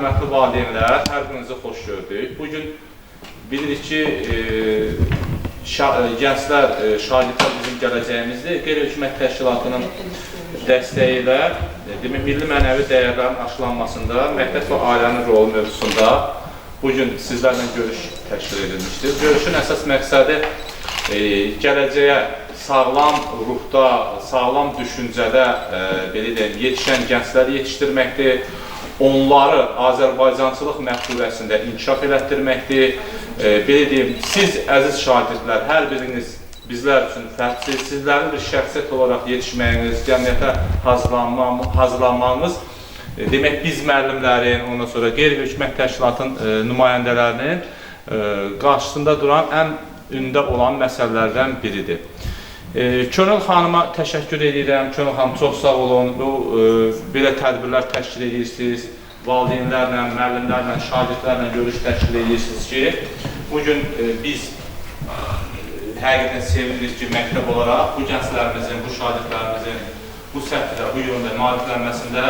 hörmətli valideynlər, hər birinizi xoş gördük. Bugün bilirik ki, gənclər, şagirdlər bizim gələcəyimizdir. Qeyri-hökumət təşkilatının dəstəyi ilə milli mənəvi dəyərlərin aşılanmasında, məktəb və ailənin rolu mövzusunda bugün sizlərlə görüş təşkil edilmişdir. Görüşün əsas məqsədi gələcəyə sağlam ruhda, sağlam düşüncədə belə deyim, yetişən gəncləri yetişdirməkdir. Onları Azərbaycançılıq məfkurəsində inkişaf elətdirməkdir. Belə deyim, siz əziz şagirdlər, hər biriniz bizlər üçün fərqli, sizlərin bir şəxsiyyət olaraq yetişməyiniz, cəmiyyətə hazırlanmağınız, demək biz müəllimlərin, ondan sonra qeyri-hökumət təşkilatın nümayəndələrinin qarşısında duran ən ündə olan məsələlərdən biridir. Könül xanıma təşəkkür edirəm. Könül xanım, çox sağ olun. Belə tədbirlər təşkil edirsiniz. Valideynlərlə, müəllimlərlə, şagirdlərlə görüş təşkil edirsiniz ki, bugün biz həqiqətən sevinirik ki, məktəb olaraq bu gənclərimizin, bu şagirdlərimizin bu səhvdə, bu yolunda maariflənməsində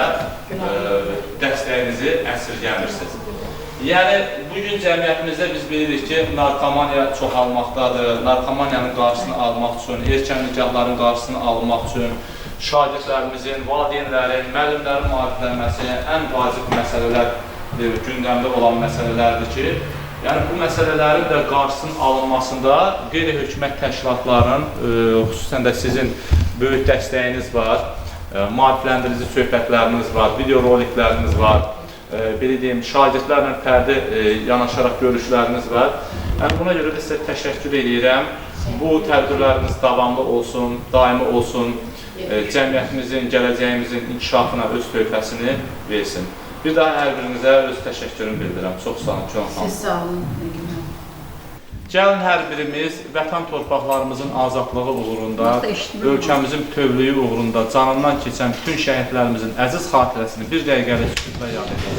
dəstəyinizi əsirgəmirsiniz. Yəni, bugün cəmiyyətimizdə biz bilirik ki, narkomaniya çoxalmaqdadır. Narkomaniyanın qarşısını almaq üçün, erkən nikahların qarşısını almaq üçün şagirdlərimizin, valideynlərin, müəllimlərin maariflənməsi ən vacib məsələlər, gündəmdə olan məsələlərdir ki, yəni bu məsələlərin də qarşısının alınmasında qeyri-hökumət təşkilatlarının, xüsusən də sizin böyük dəstəyiniz var, maarifləndirici söhbətləriniz var, video rolikləriniz var. Belə deyim, şagirdlərlə fərdi yanaşaraq görüşləriniz var. Buna görə də sizə təşəkkür edirəm. Bu tədbirləriniz davamlı olsun, daimi olsun, cəmiyyətimizin, gələcəyimizin inkişafına öz töhfəsini versin. Bir daha hər birinizə öz təşəkkürümü bildirirəm. Çox sağ olun, Könül xanım. Siz sağ olun. Gəlin hər birimiz vətən torpaqlarımızın azadlığı uğrunda, ölkəmizin bütövlüyü uğrunda canından keçən bütün şəhidlərimizin əziz xatirəsini bir dəqiqəlik sükutla yad edelim.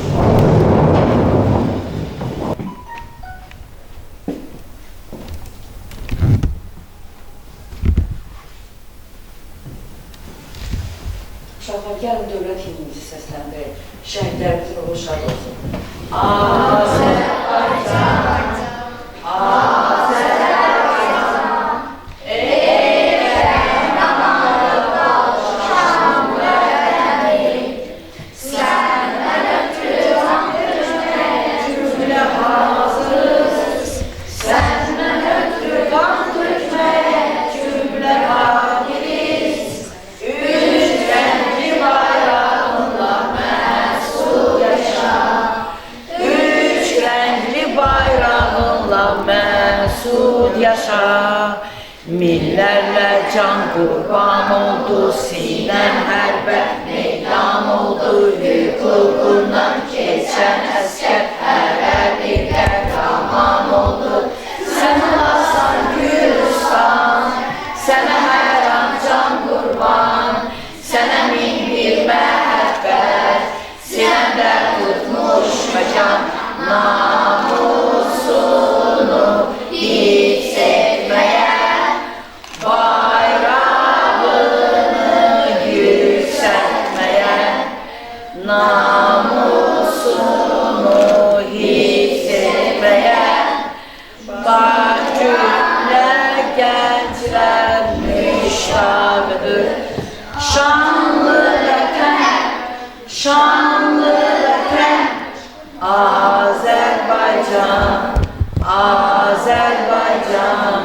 Uşaqlar, gəlin dövlət himnimizi səsləndirək. Şəhidlərimizin ruhu şad olsun. Azərbaycan, Azərbaycan, eylən anarıq alışan vətəni, səndən ötürü can tökməyə cümlə hazırız, səndən ötürü can tökməyə cümlə qadiriz, üç rəngli bayrağınla məsud yaşa, üç rəngli bayrağınla məsud yaşa, millərlə can qurban oldu, sinən hərbə meydan oldu, hüququndan keçən əskər hər bir qəhrəman oldu. Sən olasan Gülüstan, sənə hər an can qurban, sənə min bir məhəbbət, sinəndə tutmuş məkan, namusunu hiss etməyə, bayrağını yüksəltməyə, namusunu hiss etməyə, cümlə gənclər müştaqdır, şanlı vətən, şanlı vətən, Azərbaycan, Azərbaycan,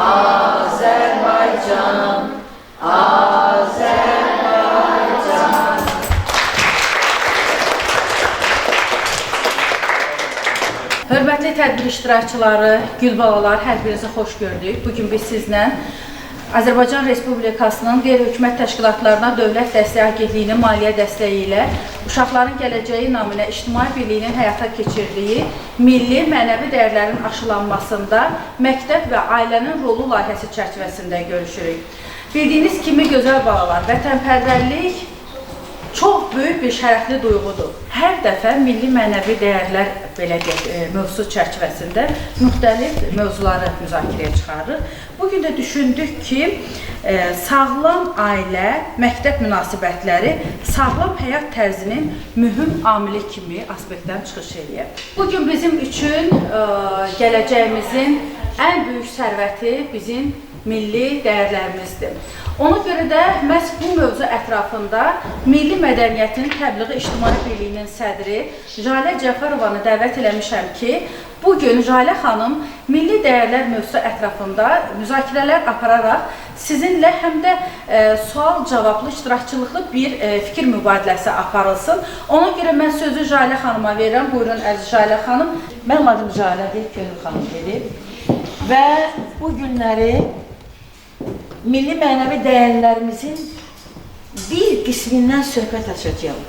Azərbaycan, Azərbaycan. Hörmətli tədbir iştirakçıları, gülbalalar, hər birinizi xoş gördük. Bugün biz sizlə Azərbaycan Respublikasının qeyri-hökumət təşkilatlarına Dövlət Dəstək Agentliyinin maliyyə dəstəyi ilə Uşaqların Gələcəyi naminə İctimai Birliyinin həyata keçirdiyi milli mənəvi dəyərlərin aşılanmasında məktəb və ailənin rolu layihəsi çərçivəsində görüşürük. Bildiyiniz kimi, gözəl balalar, vətənpərvərlik çox böyük bir şərəfli duyğudur. Hər dəfə milli mənəvi dəyərlər belə mövzu çərçivəsində müxtəlif mövzuları müzakirəyə çıxarırıq. Bugün də düşündük ki, sağlam ailə, məktəb münasibətləri sağlam həyat tərzinin mühüm amili kimi aspektdən çıxış edir. Bugün bizim üçün gələcəyimizin ən böyük sərvəti bizim milli dəyərlərimizdir. Ona görə də məhz bu mövzu ətrafında Milli Mədəniyyətin Təbliği İctimai Birliyinin sədri Jalə Cəfərovanı dəvət eləmişəm ki, bugün Jalə xanım milli dəyərlər mövzusu ətrafında müzakirələr apararaq sizinlə həm də sual-cavablı, iştirakçılıqlı bir fikir mübadiləsi aparılsın. Ona görə mən sözü Jalə xanıma verirəm. Buyurun, əziz Jalə xanım. Mənim adım Jalədir, Könül xanım dedi. Və bu günləri milli mənəvi dəyərlərimizin bir qismindən söhbət açacağım.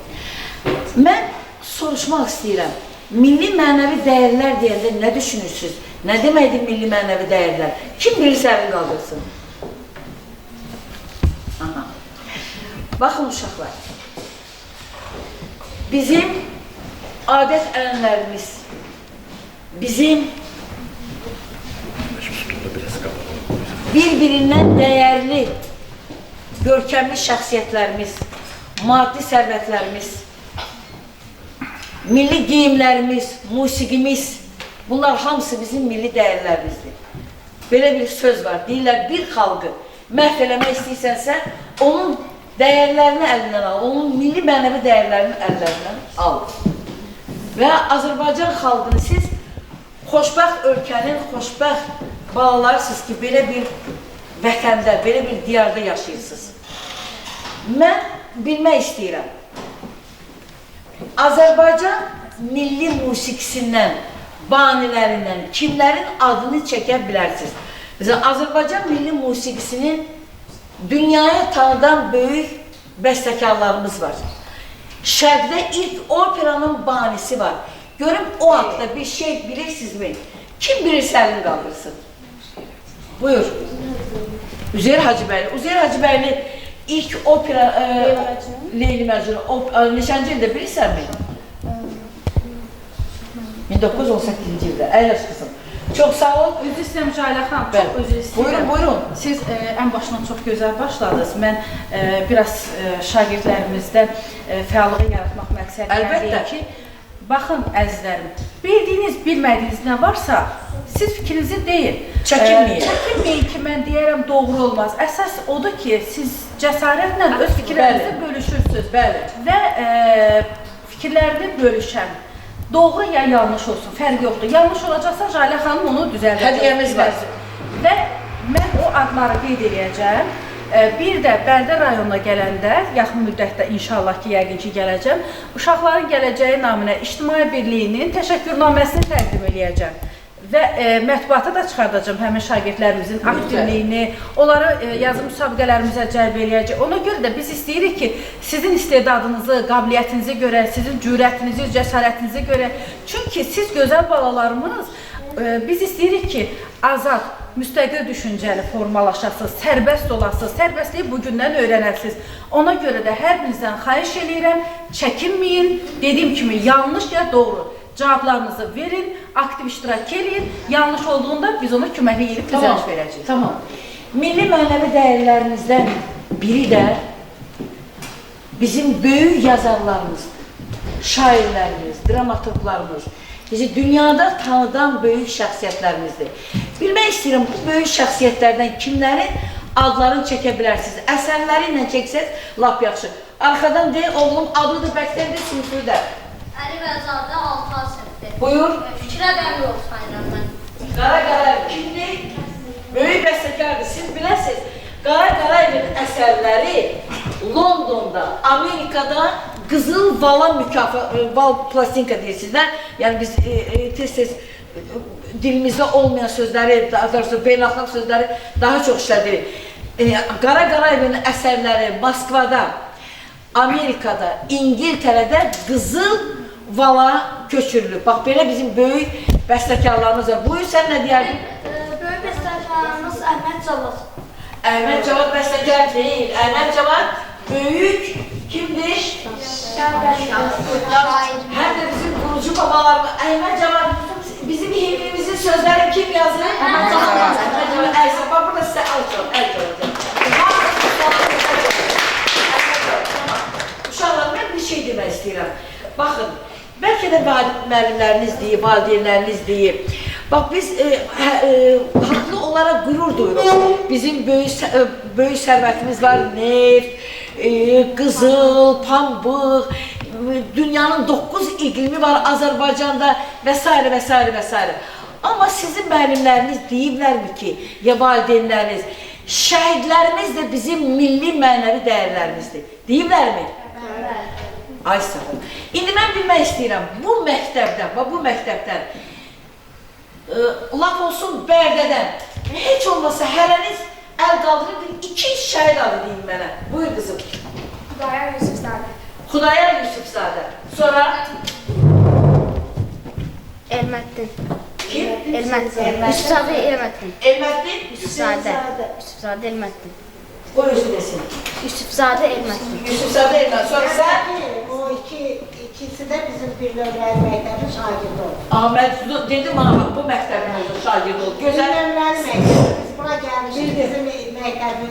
Mən soruşmaq istəyirəm. Milli mənəvi dəyərlər deyəndə nə düşünürsünüz? Nə deməkdir milli mənəvi dəyərlər? Kim bilirsə əlini qaldırsın? Aha. Baxın uşaqlar. Bizim adət-ənənlərimiz, bizim bir-birindən dəyərli, görkəmli şəxsiyyətlərimiz, maddi sərvətlərimiz, milli geyimlərimiz, musiqimiz, bunlar hamısı bizim milli dəyərlərimizdir. Belə bir söz var, deyirlər, bir xalqı məhv eləmək istəyirsənsə, onun dəyərlərini əlindən al, onun milli mənəvi dəyərlərini əllərindən al. Və Azərbaycan xalqını siz xoşbəxt ölkənin xoşbəxt bağlarsınız ki, belə bir vətəndə, belə bir diyarda yaşayırsınız. Mən bilmək istəyirəm. Azərbaycan milli musiqisindən, banilərindən kimlərin adını çəkə bilərsiniz? Mesela Azərbaycan milli musiqisinin dünyaya tanıdan böyük bəstəkarlarımız var. Şərqdə ilk operanın banisi var. Görüm o haqda bir şey bilirsinizmi? Kim bilirsə əlini qaldırsın? Buyur. Üzeyir Hacıbəyli. Üzeyir Hacıbəyli ilk opera Leyli Məcnun neçənci ildə bilirsənmi? 1918-ci ildə. Əyləş qızım. Çox sağ ol. Üzr istəyirəm Jalə xanım, çox üzr istəyirəm. Buyurun, buyurun. Siz ən başdan çox gözəl başladınız. Mən biraz şagirdlərimizdə fəallığı yaratmaq məqsədilə ki, baxın əzizlərim, bildiyiniz, bilmədiyiniz nə varsa, siz fikrinizi deyin. Çəkinməyin. Çəkinməyin ki, mən deyərəm doğru olmaz. Əsas odur ki, siz cəsarətlə öz fikirlərinizi bölüşürsünüz. Və fikirlərini bölüşən, doğru ya yanlış olsun, fərq yoxdur. Yanlış olacaqsa Jalə xanım onu düzəldəcək. Hədiyəmiz var. Və mən o adları qeyd edəcəm. Bir də Bərdə rayonuna gələndə, yaxın müddətdə inşallah ki, yəqin ki, gələcəm, uşaqların gələcəyi naminə İctimai Birliyinin təşəkkürnaməsini təqdim edəcəm. Və mətbuata da çıxardacağım həmin şagirdlərimizin aktivliyini, onları yazı müsabiqələrimizə cəlb edəcək. Ona görə də biz istəyirik ki, sizin istedadınızı, qabiliyyətinizi görə, sizin cürətinizi, cəsarətinizi görə, çünki siz gözəl balalarımız, biz istəyirik ki, azad, müstəqil düşüncəli formalaşasınız, sərbəst olasınız, sərbəstliyi bugündən öyrənəsiniz. Ona görə də hər birinizdən xahiş edirəm, çəkinməyin, dediyim kimi yanlış ya doğru. Cavablarınızı verin, aktiv iştirak edin, yanlış olduğunda biz ona köməkli edib düzəliş verəcəyik. Tamam. Milli mənəvi dəyərlərimizdən biri də bizim böyük yazarlarımız, şairlərimiz, dramaturqlarımız, bizi dünyada tanıdan böyük şəxsiyyətlərimizdir. Bilmək istəyirəm, bu böyük şəxsiyyətlərdən kimlərin adlarını çəkə bilərsiniz? Əsərləri ilə çəksəz, lap yaxşı. Arxadan deyil, oğlum adıdır, bəktədir, siniflidir. Əli Vəzadə 6 əsrdir. Buyur. Fikrə dəmir olsaydım mən. Qara Qarayev kimdir? Böyük bəstəkardır, siz biləsiniz. Qara Qarayevin əsərləri Londonda, Amerikada Qızıl Vala Val plastinka deyirsizlər. Yəni biz tez-tez dilimizdə olmayan sözləri, daha doğrusu beynəlxalq sözləri daha çox işlədirik. Qara Qarayevin əsərləri Moskvada, Amerikada, İngiltərədə Qızıl Vala köçürülür. Bax, belə bizim böyük bəstəkarlarımız var. Buyur, sən nə deyərdin? Böyük bəstəkarlarımız Əhməd Cavad. Əhməd Cavad bəstəkar deyil. Əhməd Cavad böyük Kimdir? Şair. Hem de bizim kurucu babalarımız. Əhməd Cavad, bizim himnimizin sözleri kim yazdı? Əhməd Cavad. Əhməd Cavad. Əysə, bax burada sizə əl çalacaq. Uşaqlar, mən bir şey demək istəyirəm. Baxın, bəlkə də müəllimləriniz deyib, valideynləriniz deyib. Bax, biz haqlı olaraq qürur duyuruq. Bizim böyük sərvətimiz var, neft, qızıl, pambıq, dünyanın 9 iqlimi var Azərbaycanda və s. və s. və s. Amma sizin müəllimləriniz deyiblərmi ki, ya valideynləriniz, şəhidlərimiz də bizim milli mənəvi dəyərlərimizdir. Deyiblərmi? Ay sağ olun. İndi mən bilmək istəyirəm, bu məktəbdən, laf olsun Bərdədən, heç olmasa hərəniz əl qaldırıb 2 şəhid adı deyin mənə. Buyur qızım. Xudayar Yusufzadə. Xudayar Yusufzadə. Sonra? Elməddin. Kim? Elməddin. Yusufzadə Elməddin. Elməddin? Yusufzadə. Yusufzadə Elməddin. O özü desin. Yusufzadə Elməddin. Yusufzadə Elməddin. Sonra sən? O ikisi de bizim Birləşmiş Məktəbin şagirdi oldu. Ahmet dedim ama bu məktəbimizin şagirdi oldu. Gözəl. Birləşmiş Məktəbi, biz bura gəlmişik, bizim məktəbi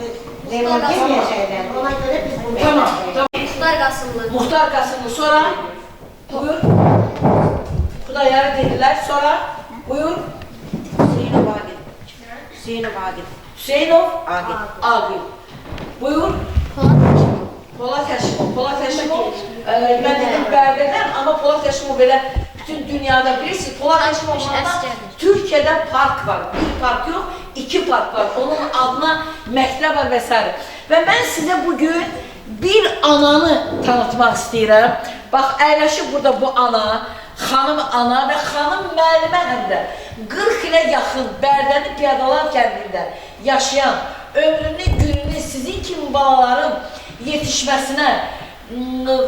remontə edəcəklər. Ona görə biz bu Tamam, məktəbi. tamam. Muxtar Qasımlı. Muhtar Qasımlı. Sonra? Buyur. Xudayarı dediler. Sonra? Buyur. Hüseynov Agil. Hüseynov Agil. Hüseynov? Agil. Agil. Buyur. Polat Həşimov. Polat Həşimov, mən dedim Bərdədən, amma Polat Həşimov belə bütün dünyada bilirsiniz, Polat Həşimov'da Türkiye'də park var. Bir park yox, 2 park var. Onun adına məktəb var və s. Və mən sizə bugün bir ananı tanıtmaq istəyirəm. Bax, əyləşib burada bu ana, xanım ana və xanım müəllimə həm də 40 ilə yaxın Bərdəli Piyadalar kəndində yaşayan, ömrünü, gününü sizin kimi balaların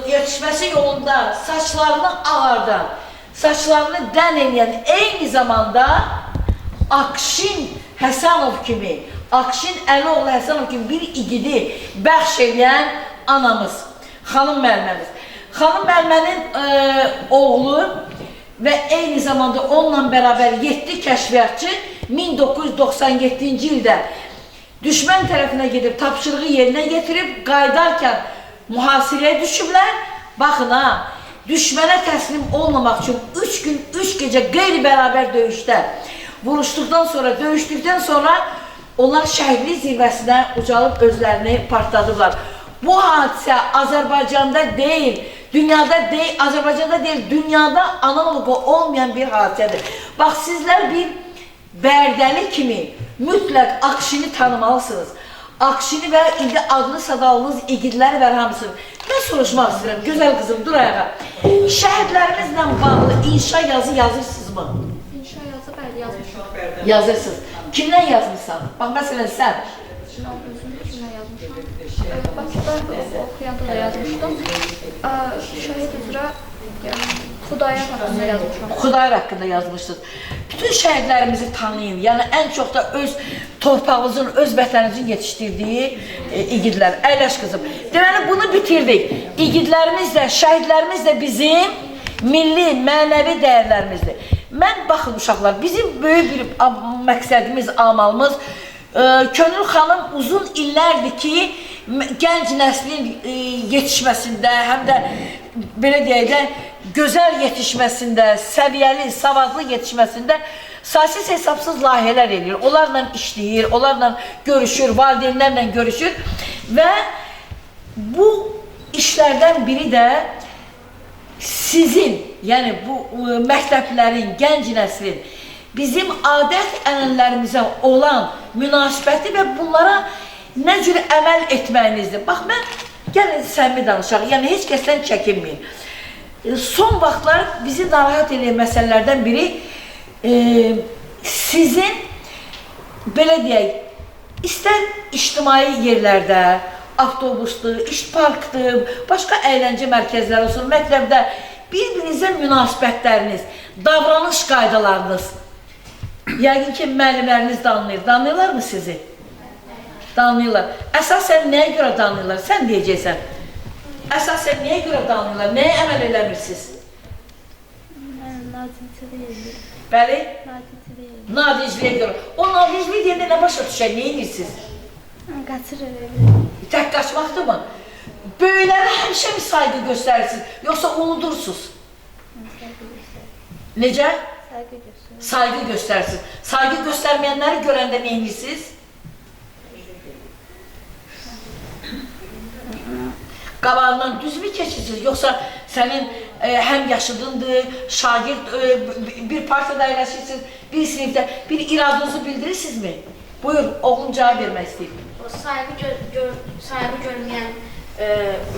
yetişməsi yolunda saçlarını ağardan, saçlarını dən edən, eyni zamanda Akşin Həsənov kimi, Akşin Əlioğlu Həsənov kimi bir igidi bəxş edən anamız, xanım müəlliməmiz. Xanım müəllimənin oğlu və eyni zamanda onunla bərabər 7 kəşfiyyatçı 1997-ci ildə düşmən tərəfinə gedib, tapşırığı yerinə getirib, qaydarkən mühasirəyə düşüblər. Baxın ha, düşmənə təslim olmamaq üçün 3 gün, 3 gecə qeyri-bərabər döyüşdə döyüşdükdən sonra onlar şəhidlik zirvəsinə ucalıb özlərini partladıblar. Bu hadisə Azərbaycanda deyil, Azərbaycanda deyil, dünyada analogu olmayan bir hadisədir. Bax, sizlər bir Bərdəli kimi mütləq Akşini tanımalısınız. Akşini və indi adlı sadalınız igidlər və hamısını. Mən soruşmaq istəyirəm, gözəl qızım, dur ayağa. Şəhidlərimizlə bağlı inşa yazı yazırsınızmı? İnşa yazı bəli yazmışam. Yazırsınız. Kimdən yazmışsan? Bax, məsələn, sən. Özüm kimlə yazmışam? Bakıda oxuyanda da yazmışdım. Şəhid üzrə Xudayar haqqında yazmışam. Xudayar haqqında yazmışsınız. Bütün şəhidlərimizi tanıyın. Yəni, ən çox da öz torpağınızın, öz vətəninizin yetişdirdiyi igidlər. Əyləş qızım. Deməli, bunu bitirdik. İgidlərimiz də, şəhidlərimiz də bizim milli, mənəvi dəyərlərimizdir. Mən, baxın uşaqlar, bizim böyük bir məqsədimiz, amalımız, Könül xanım uzun illərdir ki, gənc nəslin yetişməsində, həm də belə deyək də, gözəl yetişməsində, səviyyəli, savadlı yetişməsində saysız hesabsız layihələr edir. Onlarla işləyir, onlarla görüşür, valideynlərlə görüşür və bu işlərdən biri də sizin, yəni bu məktəblərin, gənc nəslin bizim adət-ənənlərimizə olan münasibəti və bunlara nə cür əməl etməyinizdir. Bax, mən gəlin səmimi danışaq, yəni heç kəsdən çəkinməyin. Son vaxtlar bizi narahat edən məsələlərdən biri sizin, belə deyək, istər ictimai yerlərdə, avtobusdur, iş parkdır, başqa əyləncə mərkəzləri olsun, məktəbdə bir-birinizə münasibətləriniz, davranış qaydalarınız, yəqin ki, müəllimləriniz danlayır. Danlayırlar mı sizi? Danlayırlar. Əsasən nəyə görə danlayırlar? Sən deyəcəksən. Əsasən nəyə görə danlayırlar? Nəyə əməl eləmirsiniz? Mən nadicə deyildim. Bəli? Nadicə deyildim. Nadiciliyə görə. O nadiciliyə deyəndə nə başa düşər? Nə edirsiniz? Qaçırıram. Tək qaçmaqdırmı? Böyüklərə həmişə mi saygı göstərirsiniz? Yoxsa unudursunuz? Necə? Saygı göstərirəm. Saygı göstərsiniz. Saygı göstərməyənləri görəndə nə edirsiniz? Qabağından düzmü keçirsiniz? Yoxsa sənin həm yaşıdındır, şagird, bir partiyada əyləşirsiniz, bir sinifdə, bir iradınızı bildirirsinizmi? Buyur, oğlum cavab vermək istəyir. O saygı görməyən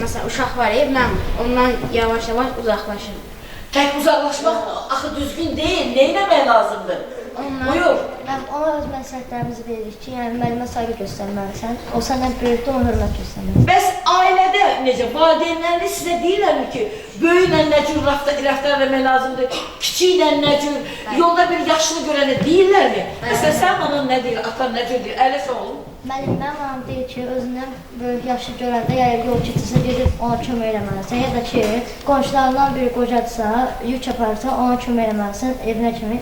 məsələn uşaq var ya, mən ondan yavaş-yavaş uzaqlaşıram. Tək uzaqlaşmaq axı düzgün deyil, nə etmək lazımdır? Buyur. Ona öz məsləhətlərimizi veririk ki, yəni müəllimə saygı göstərməlisən, o səndən böyükdə ona hörmət göstərməlisən. Bəs ailədə necə? Valideynləriniz sizə deyirlərmi ki, böyüklə nə cür rəftar eləmək lazımdır, kiçiklə nə cür, yolda bir yaşlı görəni deyirlərmi? Məsələn, sən anan nə deyir, atan nə cür deyir, ələsə oğlum? Mənim anam deyir ki, özündən böyük yaşlı görəndə, yəni yol keçirsə gedib ona kömək eləməlisən, ya da ki, qonşularından biri qocadırsa, yük aparırsa ona kömək eləməlisən, evinə kimi.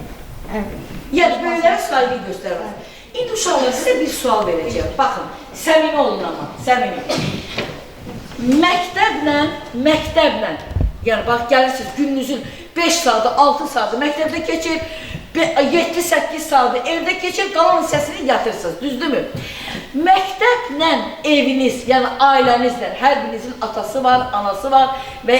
Yəni, böyüklərə saygı göstərməlisən. İndi uşaqlar, sizə bir sual verəcəyəm. Baxın, səmimi olun amma, səmimi. Məktəblə, yəni bax, gəlirsiniz gününüzün 5 saatı, 6 saatı məktəbdə keçir, 7-8 saatı evdə keçir, qalan hissəsini yatırsınız, düzdürmü? Məktəblə eviniz, yəni ailənizlə, hər birinizin atası var, anası var və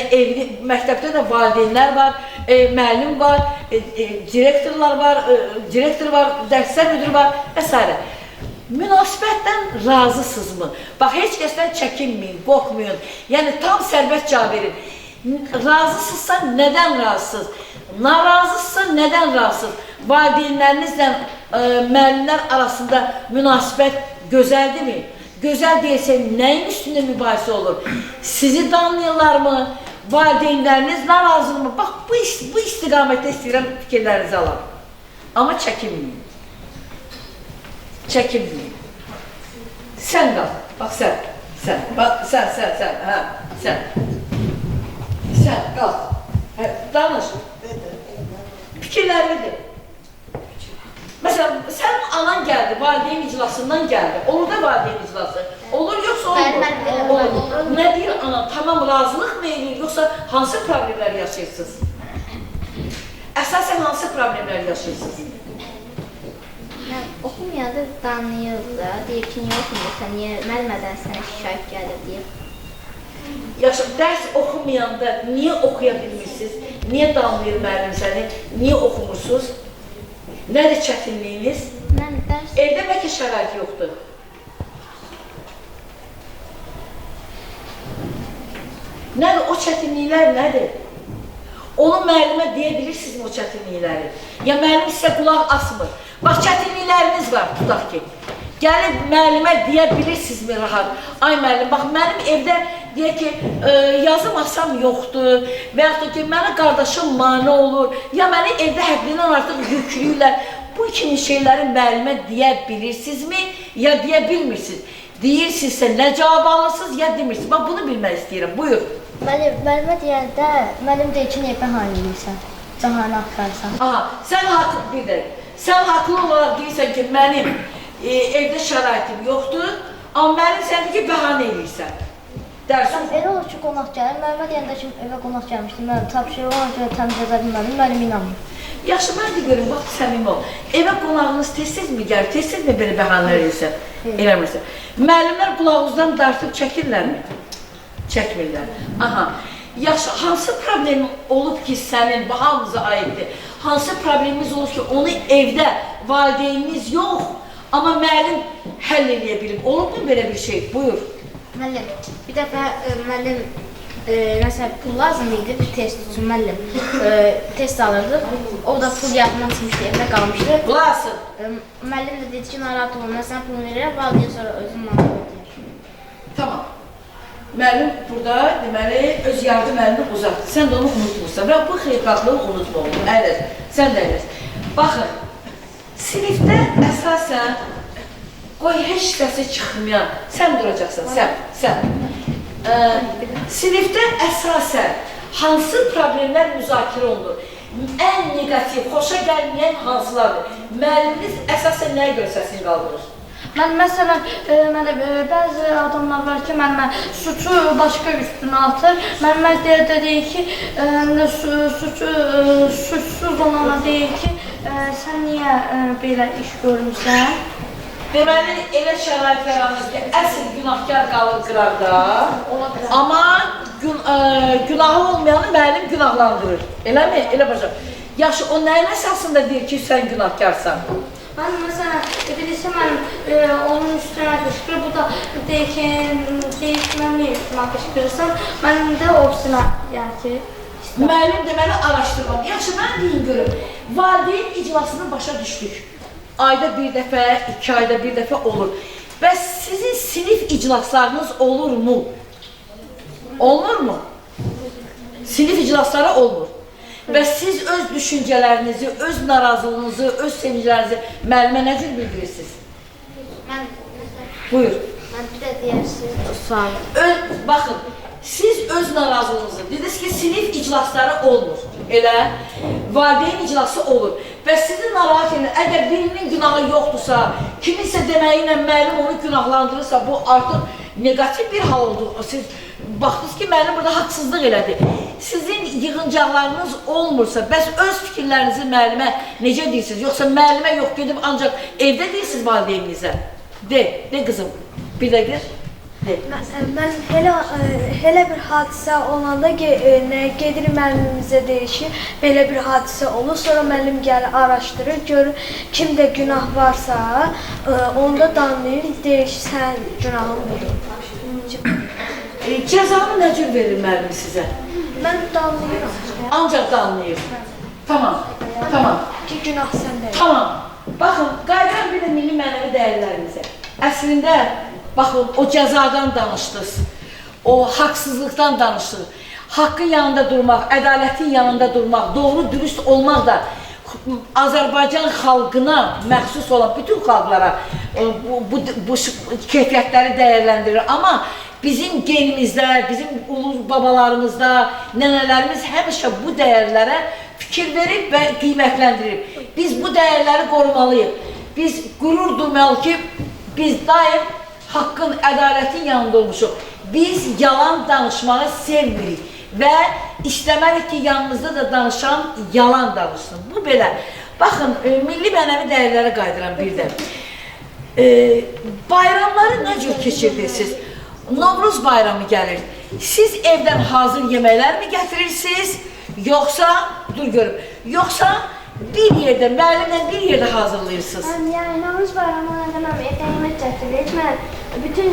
məktəbdə də valideynlər var, müəllim var, direktor var, dərslər müdürü var və s. Münasibətdən razısınızmı? Bax, heç kəsdən çəkinməyin, qorxmayın, yəni tam sərbəst cavab verin. Razısınızsa, nədən razısınız? Narazısınızsa, nədən razısınız? Valideynlərinizlə müəllimlər arasında münasibət gözəldirmi? Gözəl deyilsə, nəyin üstündə mübahisə olur? Sizi danlayırlarmı? Valideynləriniz narazıdırmı? Bax, bu istiqamətdə istəyirəm fikirlərinizi alam. Amma çəkinməyin. Çəkinməyin. Sən qal. Bax, sən. Bax, sən. Sən qal. Danış. Fikirlərini de. Məsələn, sən anan gəldi, valideyn iclasından gəldi. Olur da valideyn iclası. Olur, yoxsa olmur? Olur. Nə deyir anan? Tamam razılıq mı edir, yoxsa hansı problemlər yaşayırsınız? Əsasən hansı problemlər yaşayırsınız? Oxumayanda danlayırlar, deyir ki, niyə oxumursan, niyə müəllimədən sənə şikayət gəlir deyir. Yaxşı, dərs oxumayanda niyə oxuya bilmirsiniz? Niyə danlayır müəllim səni? Niyə oxumursunuz? Nədir çətinliyiniz? Mən dərs... Evdə bəlkə şərait yoxdur. Nədir? O çətinliklər nədir? Onu müəllimə deyə bilirsinizmi o çətinlikləri? Ya müəllim sizə qulaq asmır. Bax, çətinlikləriniz var, tutaq ki. Gəlib müəllimə deyə bilirsinizmi rahat? Ay müəllim, bax, mənim evdə deyək ki, yazı masam yoxdur və yaxud da ki, mənə qardaşım mane olur, ya məni evdə həddindən artıq yüklüyürlər. Bu kimi şeyləri müəllimə deyə bilirsinizmi, ya deyə bilmirsiniz? Deyirsinizsə, nə cavab alırsınız, ya demirsiniz? Bax, bunu bilmək istəyirəm, buyur. Müəllimə deyəndə, müəllim deyir ki, niyə bəhanə edirsən, bəhanə axtarsan. Aha, sən haqlı bir dəqiq. Sən haqlı olaraq deyirsən ki, mənim evdə şəraitim yoxdur, amma mənim sən ki, bəhanə edirsən. Dərsin. Elə olur ki, qonaq gəlir, müəllimə deyəndə ki, evə qonaq gəlmişdi, müəllim tapşırıq ona görə təmizlədə bilmədim, müəllim inanmır. Yaxşı, mən də görüm, bax, səmimi ol. Evə qonağınız tez-tezmi gəlir, tez-tezmi belə bəhanələr edirsən, eləmirsən. Müəllimlər qulağınızdan dartıb çəkirlərmi? Çəkmirlər. Aha, yaxşı, hansı problem olub ki, sənin, hamımıza aiddir? Hansı problemimiz olur ki, onu evdə valideyniniz yox, amma müəllim həll edə bilib? Olubmu belə bir şey? Buyur. Müəllim, bir dəfə müəllim, məsələn, pul lazım idi bir test üçün müəllim. Test alırdı, o da pul yadından çıxmışdı, evdə qalmışdı. Bulasın. Müəllim də dedi ki, narahat olun, mən sənə pulunu verirəm, valideyn sonra özüm mənə ödəyir. Tamam. Müəllim burada, deməli, öz yardım əlini uzatdı. Sən də onu unutmursan və bu xeyirxahlığı unutma oğlum, əyləş, sən də əyləş. Baxın, sinifdə əsasən, qoy heç səsi çıxmayan, sən duracaqsan, sən. Sinifdə əsasən hansı problemlər müzakirə olunur? Ən negativ, xoşa gəlməyən hansılardır? Müəlliminiz əsasən nəyə görə səsini qaldırır? Mən məsələn, bəzi adamlar var ki, mənimə suçu başqa üstünə atır. Mənimə deyir ki, suçsuz olana deyir ki, sən niyə belə iş görmüsən? Deməli, elə şərait yaranır ki, əsl günahkar qalır qıraqda, amma günahı olmayanı müəllim günahlandırır. Eləmi? Elə başa. Yaxşı, o nəyin əsasında deyir ki, sən günahkarsan? Mən məsələn, birisi mənim onun üstünə qışqırır, bu da deyir ki, mən niyə üstünə qışqırırsam, mənim də o üstünə, yəni ki, Müəllim deməli araşdırmaq. Yaxşı, mən deyim görüm, valideyn iclasını başa düşdük. Ayda bir dəfə, 2 ayda bir dəfə olur. Bəs sizin sinif iclaslarınız olur mu? Olmur mu? Sinif iclasları olmur. Və siz öz düşüncələrinizi, öz narazılığınızı, öz sevinclərinizi müəllimə nə cür bildirirsiniz? Buyur. Mən bir də deyərsiniz, sual. Baxın, siz öz narazılığınızı, dediniz ki, sinif iclasları olmur. Elə, valideyn iclası olur. Və sizi narahat edin, əgər birinin günahı yoxdursa, kiminsə deməyi ilə müəllim onu günahlandırırsa, bu artıq negativ bir hal oldu. Siz baxdınız ki, müəllim burada haqsızlıq elədi. Sizin yığıncaqlarınız olmursa, bəs öz fikirlərinizi müəllimə necə deyirsiniz? Yoxsa müəllimə yox, gedib ancaq evdə deyirsiniz valideyninizə? De qızım, bir dəqiqə. Mən elə bir hadisə olanda gedir müəllimimizə deyir ki, belə bir hadisə olur, sonra müəllim gəlir araşdırır, görür kimdə günah varsa, onu da danlayır, deyir ki, sən günahın budur. Cəzanı nə cür verir müəllim sizə? Mən danlayıram. Ancaq danlayır. Tamam. Ki, günah səndəyir. Tamam. Baxın, qayıdan bir də milli mənəvi dəyərlərimizə. Əslində, baxın, o cəzadan danışdınız, o haqsızlıqdan danışdınız. Haqqın yanında durmaq, ədalətin yanında durmaq, doğru, dürüst olmaq da Azərbaycan xalqına məxsus olan bütün xalqlara bu keyfiyyətləri dəyərləndirir. Amma bizim genimizdə, bizim ulu babalarımızda, nənələrimiz həmişə bu dəyərlərə fikir verib və qiymətləndirib. Biz bu dəyərləri qorumalıyıq. Biz qürur duymalıyıq ki, biz daim haqqın, ədalətin yanında olmuşuq. Biz yalan danışmağı sevmirik və istəməliyik ki, yanımızda da danışan yalan danışsın. Bu belə. Baxın, milli mənəvi dəyərlərə qaydıran bir də. Bayramları nə cür keçirirsiniz? Novruz bayramı gəlir. Siz evdən hazır yeməklər mi gətirirsiniz? Yoxsa, dur görüm, yoxsa bir yerdə, müəllimlə bir yerdə hazırlayırsınız? Yəni, Novruz bayramına mən evdən yemək gətiririk. Mən bütün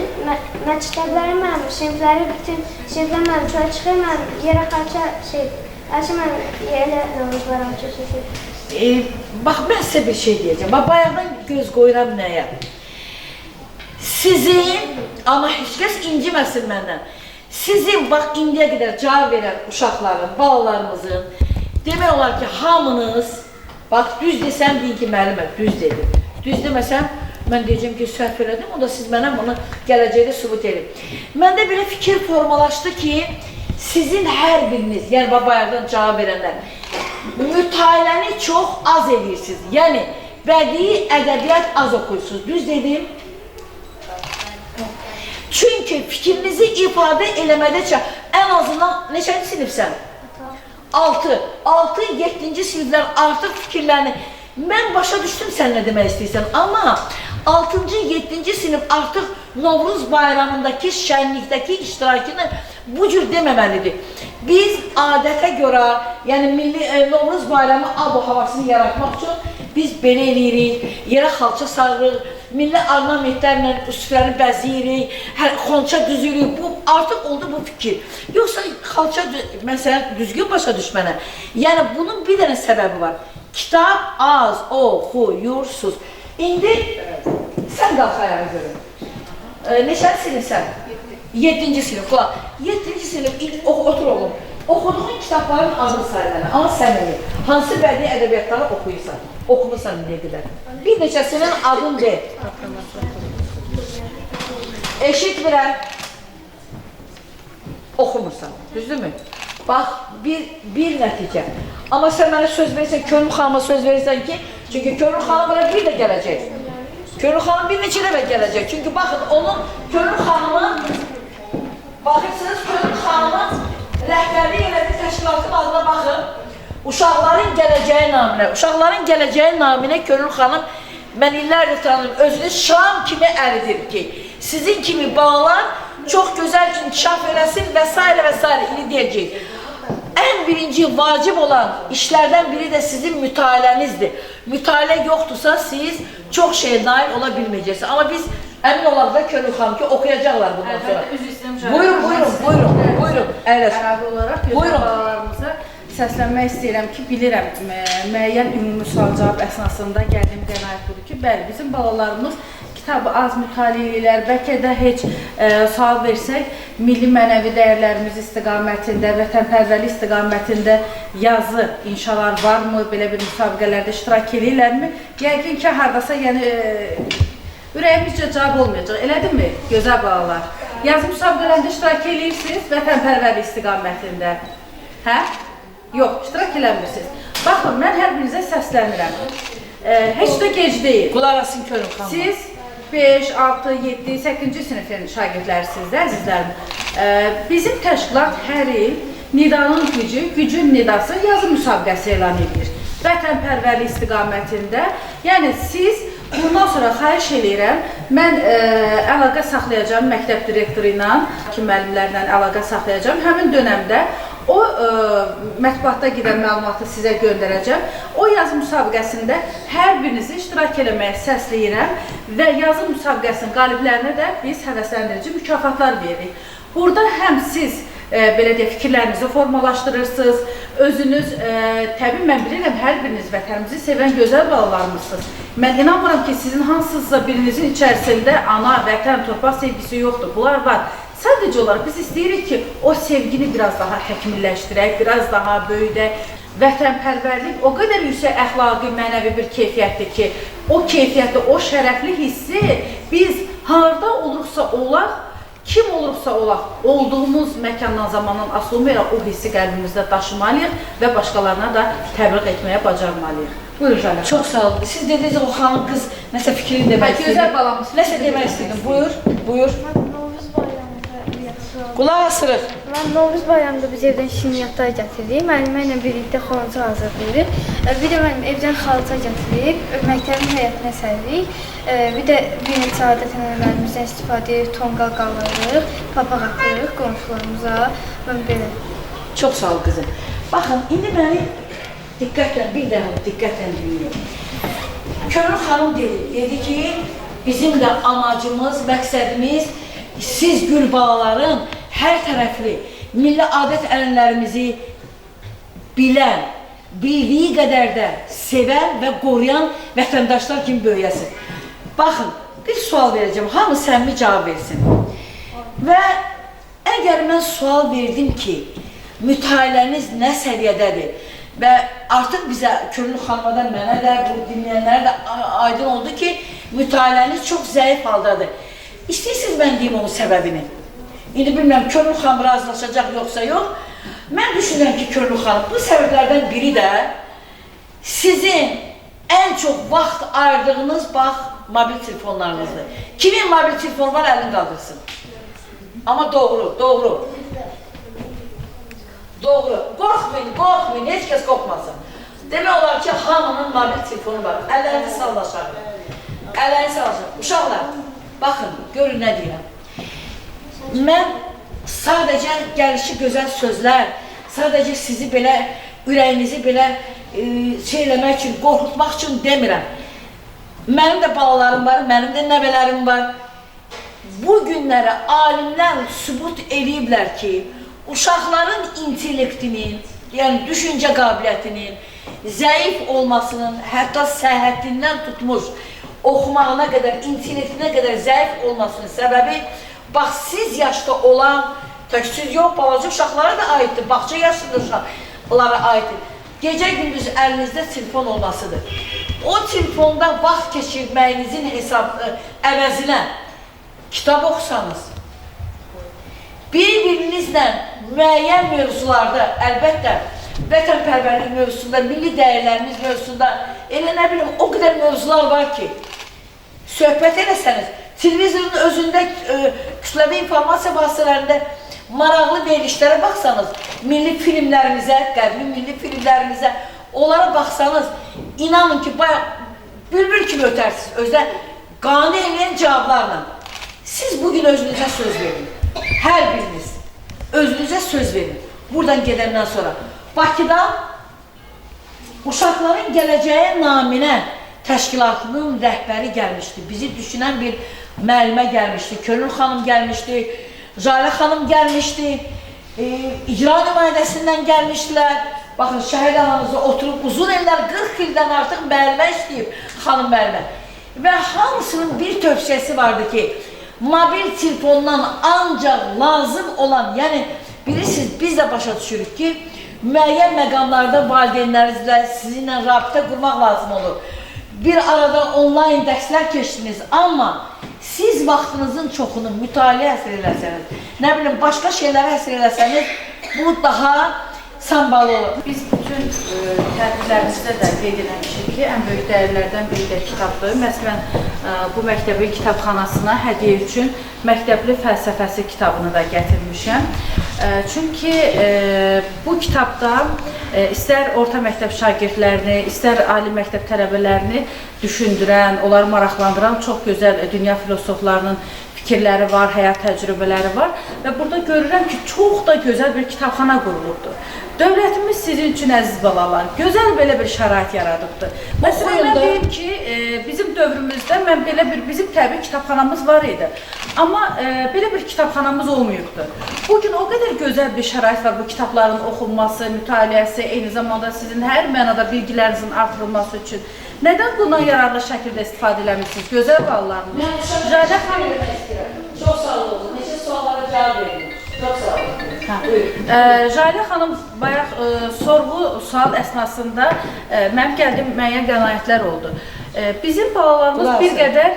məktəblərim, mənim sinifləri, bütün siniflər mənim çölə çıxır, mən yerə xarça mən elə Novruz bayramı keçirir. Bax, mən sizə bir şey deyəcəm. Bayaqdan göz qoyuram nəyə? Sizin, amma heç kəs inciməsin məndən, sizin, bax, indiyə qədər cavab verən uşaqların, balalarımızın, demək olar ki, hamınız, bax, düz desəm, deyin ki, müəllimə, düz dedim. Düz deməsəm, mən deyəcəm ki, səhv elədim, o da siz mənə bunu gələcəkdə sübut edin. Məndə belə fikir formalaşdı ki, sizin hər biriniz, yəni bayaqdan cavab verənlər, mütailəni çox az edirsiniz. Yəni, bədii ədəbiyyat az oxuyursunuz. Düz dedim. Çünki fikrinizi ifadə eləmədə ən azından neçənci sinifsən? 6, 7-ci siniflər artıq fikirlərini, mən başa düşdüm sən nə demək istəyirsən, amma 6-cı, 7-ci sinif artıq Novruz bayramındakı şənlikdəki iştirakını bu cür deməməlidir. Biz adətə görə, yəni milli Novruz bayramı ab-havasını yaratmaq üçün biz belə eləyirik, yerə xalça sarırıq, milli ornamentlərlə üstlərini bəziyirik, xonça düzürük, bu artıq oldu bu fikir. Yoxsa xalça, məsələn, düzgün başa düşmənə. Yəni, bunun bir dənə səbəbi var. Kitab az oxuyursuz. İndi sən qalx ayağa görün. Neçən sinifsən? 7-ci sinif. 7-ci sinif, otur oğlum. Oxuduğun kitabların adını sayılarına, amma səmimi. Hansı bədii ədəbiyyatları oxuyursan? Oxumursan indiyə qədər. Bir neçəsinin adını de. Eşitmirəm. oxumursan, düzdürmü? Bax, bir nəticə. Amma sən mənə söz verirsən, Könül xanıma söz verirsən ki, çünki Könül xanım bura bir də gələcək. Könül xanım bir neçə dəfə gələcək. Çünki baxın, onun Könül xanımın, baxırsınız, Könül xanımın rəhbərlik elədiyi təşkilatın adına baxın. Uşaqların gələcəyi naminə Könül xanım, mən illərdir tanırım, özünü şam kimi əridir ki, sizin kimi balalar çox gözəl inkişaf eləsin və s. və s. İndi deyəcək. Ən birinci vacib olan işlərdən biri də sizin mütaliənizdir. Mütaliə yoxdursa siz çox şeyə nail ola bilməyəcəksiniz. Amma biz əmin olalım da Könül xanım ki, oxuyacaqlar bundan sonra. Buyurun. Ərazi olaraq gözəl balalarımıza səslənmək istəyirəm ki, bilirəm, müəyyən ümumi sual cavab əsnasında gəldiyim qənaət budur ki, bəli, bizim balalarımız kitabı az mütaliə edirlər, bəlkə də heç sual versək, milli mənəvi dəyərlərimiz istiqamətində, vətənpərvərlik istiqamətində yazı, inşalar varmı, belə bir müsabiqələrdə iştirak edirlərmi? Yəqin ki, haradasa, yəni, ürəyimizcə cavab olmayacaq, elədirmi, gözəl balalar? Yazı müsabiqələrində iştirak edirsiniz, vətənpərvərlik istiqamətində, hə? Yox, iştirak eləmirsiniz. Baxın, mən hər birinizə səslənirəm. Heç də gec deyil. Qulaq asın Könül xanım. Siz 5, 6, 7, 8-ci sinifin şagirdlərisiniz də, əzizlərim. Bizim təşkilat hər il Nidanın gücün nidası yazı müsabiqəsi elan edir. Vətənpərvərlik istiqamətində. Yəni, siz bundan sonra xahiş edirəm, mən əlaqə saxlayacağım məktəb direktoru ilə, ki, müəllimlərlə əlaqə saxlayacağım. Həmin dönəmdə o mətbuatda gedən məlumatı sizə göndərəcəm. O yazı müsabiqəsində hər birinizi iştirak eləməyə səsləyirəm və yazı müsabiqəsinin qaliblərinə də biz həvəsləndirici mükafatlar veririk. Burada həm siz belə deyək, fikirlərinizi formalaşdırırsınız, özünüz, təbii mən bilirəm, hər biriniz vətənimizi sevən gözəl balalarımızsınız. Mən inanmıram ki, sizin hansınızsa birinizin içərisində ana, vətən, torpaq sevgisi yoxdur. Bunlar var. Sadəcə olaraq biz istəyirik ki, o sevgini biraz daha təkmilləşdirək, biraz daha böyüdək. Vətənpərvərlik o qədər yüksək əxlaqi, mənəvi bir keyfiyyətdir ki, o keyfiyyətli, o şərəfli hissi biz harada olursa olaq, kim olursa olaq, olduğumuz məkandan, zamandan asılı olmayaraq o hissi qəlbimizdə daşımalıyıq və başqalarına da təbliğ etməyə bacarmalıyıq. Buyurun Jale. Çox sağ olun. Siz dediniz o xanım qız nəsə fikrini demək istəyir. Gözəl balamız. Nəsə demək istəyirdim. Buyur. Qulaq asırıq. Mən Novruz bayramında biz evdən şirniyyatlar gətirdik. Müəllimə ilə birlikdə xorunca hazırlayırıq. Bir də mənim evdən xalça gətirib, məktəbin həyətinə səririk. Bir də bir neçə adət-ənənələrimizdən istifadə edib, tonqal qaldırırıq, papaq atırıq qonşularımıza. Mən belə. Çox sağ ol qızım. Baxın, indi məni diqqətlə, bir dənə diqqətlə dinləyin. Könül xanım dedi ki, bizim də amacımız, məqsədimiz siz gül balaların hər tərəfli milli adət-ənənələrimizi bilən, bildiyi qədər də sevən və qoruyan vətəndaşlar kimi böyüyəsin. Baxın, bir sual verəcəm, hamı səmimi cavab versin. Və əgər mən sual verdim ki, mütaliəniz nə səviyyədədir və artıq bizə, Könül xanımadan mənə də, bu dinləyənlərə də aydın oldu ki, mütaliəniz çox zəif haldadır. İstəyirsiniz mən deyim onun səbəbini. İndi bilmirəm, Könül xanım razılaşacaq yoxsa yox. Mən düşünürəm ki, Könül xanım, bu səbəblərdən biri də sizin ən çox vaxt ayırdığınız, bax, mobil telefonlarınızdır. Kimin mobil telefonu var, əlini qaldırsın. Amma doğru. Qorxmayın, heç kəs qorxmasın. Demək olar ki, hamının mobil telefonu var. Əllərinizi sallaşar. Uşaqlar, baxın, görün nə deyirəm. Mən sadəcə gəlişi gözəl sözlər, sadəcə sizi belə, ürəyinizi belə şeyləmək üçün, qorxutmaq üçün demirəm. Mənim də balalarım var, mənim də nəvələrim var. Bu günlərə alimlər sübut ediblər ki, uşaqların intellektinin, yəni düşüncə qabiliyyətinin, zəif olmasının, hətta səhhətindən tutmuş, oxumağına qədər, intellektinə qədər zəif olmasının səbəbi, bax, siz yaşda olan, tək siz yox, balaca uşaqlara da aiddir, bağça yaşlı uşaqlara aiddir. Gecə-gündüz əlinizdə telefon olmasıdır. O telefonda vaxt keçirməyinizin əvəzinə kitab oxusanız, bir-birinizlə müəyyən mövzularda, əlbəttə, vətənpərvərlik mövzusunda, milli dəyərlərimiz mövzusunda, elə nə bilim, o qədər mövzular var ki, söhbət eləsəniz, televizorun özündə, kütləvi informasiya vasitələrində maraqlı verilişlərə baxsanız, milli filmlərimizə, qərbi milli filmlərimizə, onlara baxsanız, inanın ki, bülbül kimi ötərsiniz, özdə qane eləyən cavablarla. Siz bugün özünüzə söz verin, hər biriniz özünüzə söz verin, buradan gedəndən sonra. Bakıda uşaqların gələcəyə naminə təşkilatının rəhbəri gəlmişdi, bizi düşünən bir müəllimə gəlmişdi, Könül xanım gəlmişdi, Jalə xanım gəlmişdi, icra nümayəndəsindən gəlmişdilər. Baxın, şəhid anamızı oturub uzun illər, 40 ildən artıq müəllimə işləyib, xanım müəllimə. Və hamısının bir tövsiyəsi vardı ki, mobil telefondan ancaq lazım olan, yəni bilirsiniz, biz də başa düşürük ki, müəyyən məqamlarda valideynlərinizlə sizinlə rabitə qurmaq lazım olur. Bir arada onlayn dərslər keçdiniz, amma siz vaxtınızın çoxunu mütaliə həsr eləsəniz, nə bilim, başqa şeylərə həsr eləsəniz, bu daha sambalı olur. Biz bütün tədbirlərimizdə də qeyd eləmişik ki, ən böyük dəyərlərdən biri də kitabdır. Məsələn, bu məktəbin kitabxanasına hədiyyə üçün məktəbli fəlsəfəsi kitabını da gətirmişəm. Çünki bu kitabda istər orta məktəb şagirdlərini, istər ali məktəb tələbələrini düşündürən, onları maraqlandıran çox gözəl dünya filosoflarının fikirləri var, həyat təcrübələri var və burada görürəm ki, çox da gözəl bir kitabxana qurulubdur. Dövlətimiz sizin üçün əziz balalar, gözəl belə bir şərait yaradıbdır. Məsələn, mən deyim ki, bizim dövrümüzdə bizim təbii kitabxanamız var idi. Amma belə bir kitabxanamız olmayıbdır. Bugün o qədər gözəl bir şərait var bu kitabların oxunması, mütaliəsi, eyni zamanda sizin hər mənada bilgilerinizin artırılması üçün. Nədən bundan yararlı şəkildə istifadə eləmişsiniz? Gözəl balalarımız. Jalə xanım. Çox sağ olun. Necə suallara cavab verin. Çox sağ olun. Jalə xanım bayaq sorğu-sual əsnasında mənim gəldiyim müəyyən qənaətlər oldu. Bizim balalarımız bir qədər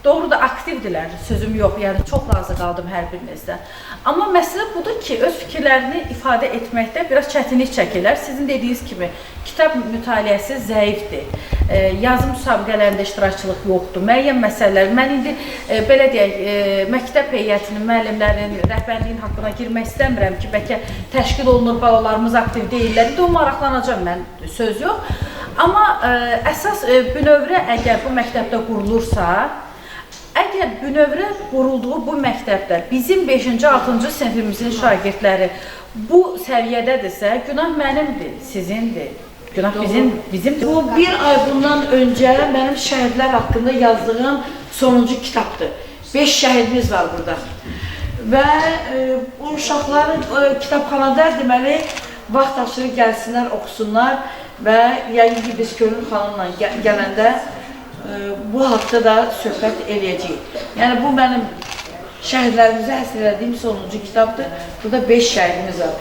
doğru da aktivdirlər, sözüm yox, yəni çox razı qaldım hər birinizdən. Amma məsələ budur ki, öz fikirlərini ifadə etməkdə biraz çətinlik çəkirlər. Sizin dediyiniz kimi, kitab mütaliəsi zəifdir. Yazım müsabiqələrində iştirakçılıq yoxdur, müəyyən məsələlər. Mən indi, belə deyək, məktəb heyətinin, müəllimlərin, rəhbərliyin haqqına girmək istəmirəm ki, bəlkə təşkil olunur, balalarımız aktiv deyirlər. İndi o maraqlanacaq mən, söz yox. Amma əsas bünövrə əgər bu məktəbdə qurulursa, əgər bünövrə qurulduğu bu məktəbdə bizim 5-ci, 6-cı sinifimizin şagirdləri bu səviyyədədirsə, günah mənimdir, sizindir, günah bizimdir. Bu bir ay bundan öncə mənim şəhidlər haqqında yazdığım sonuncu kitabdır. 5 şəhidimiz var burada. Və bu uşaqların kitabxanada deməli vaxt aşırı gəlsinlər, oxusunlar və yəqin ki biz Könül xanımla gələndə bu haqda da söhbət eləyəcəyik. Yəni bu mənim şəhidlərimizə həsr elədiyim sonuncu kitabdır. Burada 5 şəhidimiz var.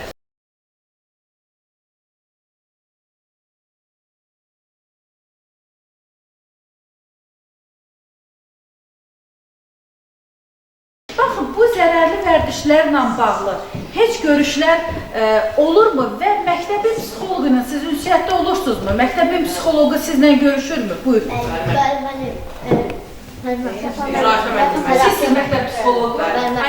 Baxın, bu zərərli vərdişlərlə bağlı heç görüşlər olurmu və məktəbin psixoloquyla siz ünsiyyətdə olursunuzmu? Məktəbin psixoloqu sizlə görüşürmü? Buyurun. Siz məktəb psixoloqu.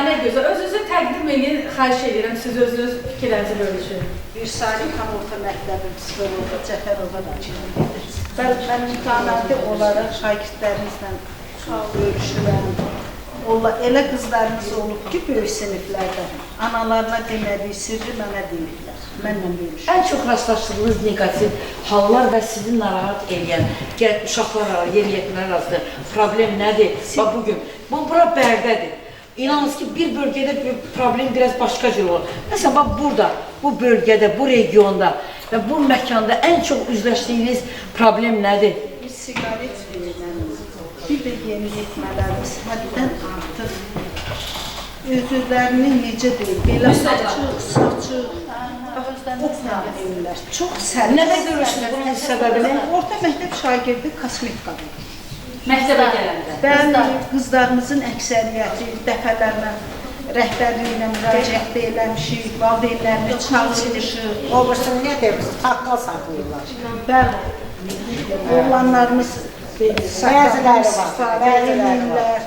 Nə gözəl. Özünüzü təqdim edin, xahiş edirəm, siz özünüz fikirlərinizi bölüşün. Bir Salih xan orta məktəbi psixoloqu Cəfərova da çekilir. Mən mütəmadi olaraq şagirdlərimizlə görüşürəm. Elə qızlarımız olub ki, böyük siniflərdə analarına demədiyi sirri mənə deyirlər, mənlə görüşürlər. Ən çox rastlaşdığınız negativ hallar və sizin narahat edən, uşaqlar yeniyetmələr arasında problem nədir? Bugün, bura Bərdədir. İnanınız ki, bir bölgədə problem biraz başqa cür olur. Məsələn, burada, bu bölgədə, bu regionda və bu məkanda ən çox üzləşdiyiniz problem nədir? Biz siqaret verilənimiz, bir də yeniyetmələrimiz həddən artıq özürlərini necə deyil, belə saçıq, oxuyurlar. Çox sərt. Nədə görürsünüz bunun səbəbini? Orta məktəb şagirdi kosmetikadır. Məktəbə gələndə. Bəli, qızlarımızın əksəriyyəti dəfələrlə rəhbərliyinə müraciət də eləmişik, valideynlərini çağırmışıq. Olursun ne diyoruz? Hakkal saklıyorlar. Bəli, oğlanlarımız Bəziləri var, bəziləri var.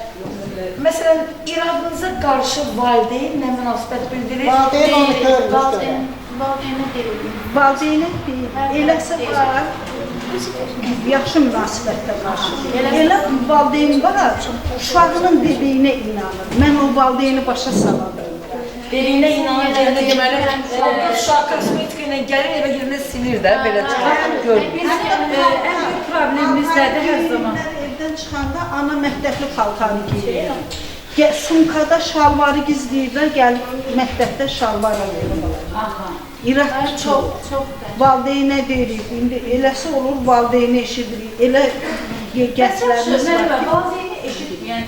Məsələn, iradınıza qarşı valideyn nə münasibət bildirir? Valideyn onu görmüşdür. Valideynə deyil. valideynə deyil, eləsə var, yaxşı münasibətlə qarşılayır. Elə valideyn var, uşağının dediyinə inanır. Mən o valideyni başa sala bilmirəm. Dediyinə inanacağına deməli, uşaq kosmetika ilə gəlir, evə girində sinir də, belə gör. Bizim ən böyük problemimiz nədir hər zaman? Evdən çıxanda ana məktəbli paltarı geyir. Sumkada şalvarı gizləyirlər, gəlib məktəbdə şalvar alırlar. İraq çox valideynə deyirik, indi eləsi olur, valideyni eşidirik, elə gənclərimiz var. Valideyni eşitməyən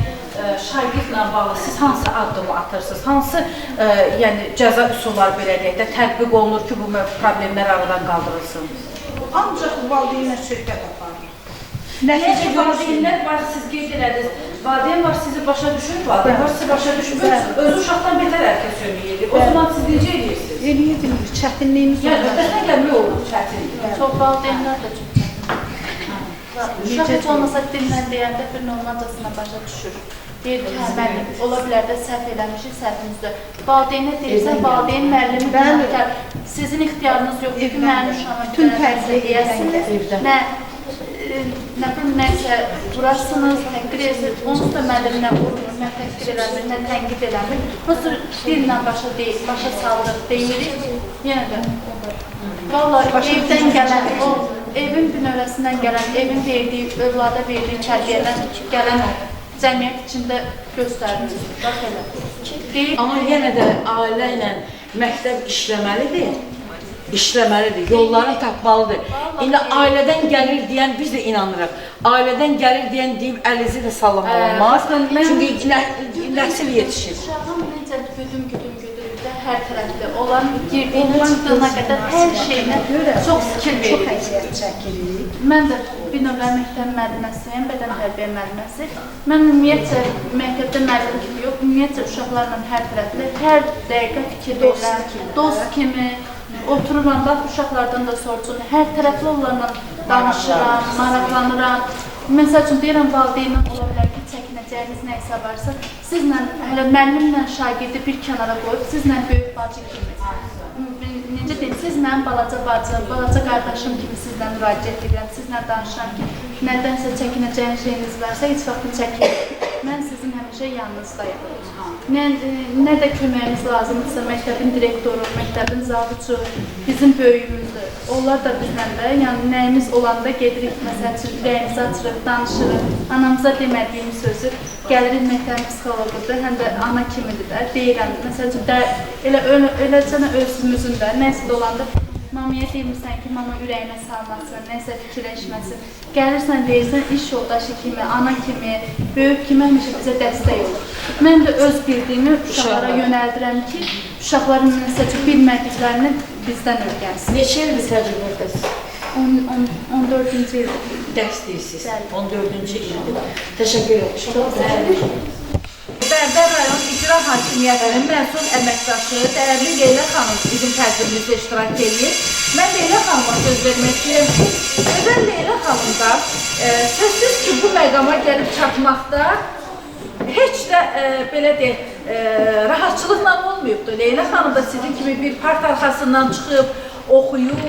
şagirdlə bağlı siz hansı addımı atırsınız? Hansı cəza üsulları belə deyək də tətbiq olunur ki, bu problemlər aradan qaldırılsın? Ancaq valideynə söhbət aparır. Necə valideynlər var, siz qeyd elədiniz, valideyn var, sizi başa düşür, valideyn var, sizi başa düşmür, özü uşaqdan betər hərkəs yönləyir. O zaman siz necə edirsiniz? Eləyə bilmir, çətinliyimiz Yəni, ötəsindən gəlmək olur çətinlik. Çox valideynlər də çox çətinlik. Uşaq heç olmasa dillə deyəndə bir normalcasına başa düşür. Deyir ki, müəllim, ola bilər də səhv eləmişik, səhvimizdə. Valideynə deyirsən, valideyn müəllimi günahkar. Sizin ixtiyarınız yoxdur ki, mənim uşağıma bütün tərbiyə deyəsiniz. Nə bilim, nəsə vurarsınız, tənqid edirsiniz, onsuz da müəllim nə vurmur, nə tənqid eləmir, nə tənqid eləmir. Onsuz dillə başa salırıq, deyirik, yenə də. Vallahi evdən gələn, o evin bünövrəsindən gələn, evin verdiyi, övlada verdiyi tərbiyədən gələn cəmiyyət içində göstərilir. Bax elə. Amma yenə də ailə ilə məktəb işləməlidir. Yollarını tapmalıdır. İndi ailədən gəlir deyən biz də inanırıq. Ailədən gəlir deyən deyim əlizi də sallamaq olmaz. Çünki nəsil yetişir. Uşağın necə güdüm də hər tərəfli olan girdiyindən çıxdığına qədər hər şeyinə çox fikir verir. Çox əziyyət çəkirik. Mən də bir növ məktəb müəlliməsiyəm, bədən tərbiyə müəlliməsi. Mən ümumiyyətcə məktəbdə müəllim kimi yox, ümumiyyətcə uşaqlarla hər tərəfli, hər dəqiqə fikir verirəm, dost kimi otururam, bax uşaqlardan da soruşuram, hər tərəfli onlarla danışıram, maraqlanıram. Məsəl üçün deyirəm, valideynlə ola bilər ki, çəkinəcəyiniz nə isə varsa, sizlə, hələ müəllimlə şagirdi bir kənara qoyub, sizlə böyük bacı kimi, necə deyim, siz mənim balaca bacım, balaca qardaşım kimi sizlə müraciət edirəm, sizlə danışıram ki, nədənsə çəkinəcəyiniz şeyiniz varsa, heç vaxtı çəkin. Mən sizin həmişə yanınızdayım. Nə də köməyimiz lazımdırsa, məktəbin direktoru, məktəbin zavucu, bizim böyüyümüzdür. Onlar da bizdən də, yəni nəyimiz olanda gedirik, məsəl üçün ürəyimizi açırıq, danışırıq, anamıza demədiyimiz sözü gəlirik məktəbin psixoloqudur, həm də ana kimidir də, deyirəm, məsəl üçün eləcənə özümüzün də, nəsə də olanda mamaya demirsən ki, mama ürəyinə salmasın, nəsə fikirləşməsin. Gəlirsən, deyirsən, iş yoldaşı kimi, ana kimi, böyük kimi həmişə bizə dəstək olur. Mən də öz bildiyimi uşaqlara yönəldirəm ki, uşaqların nəsə bilmədiklərini bizdən öyrənsin. Neçə ildir təcrübədəsiz? 14-cü il. Dərs deyirsiniz, 14-cü ildir. Təşəkkür ederim. Bərdər rayon İcra Hakimiyyətinin məsul əməkdaşı dəyərli Leyla xanım bizim tədbirimizdə iştirak edir. Mən Leyla xanıma söz vermək istəyirəm ki, özəl Leyla xanım da sözsüz ki, bu məqama gəlib çatmaqda heç də belə deyək, rahatçılıqla olmayıbdır. Leyla xanım da sizin kimi bir part arxasından çıxıb, oxuyub,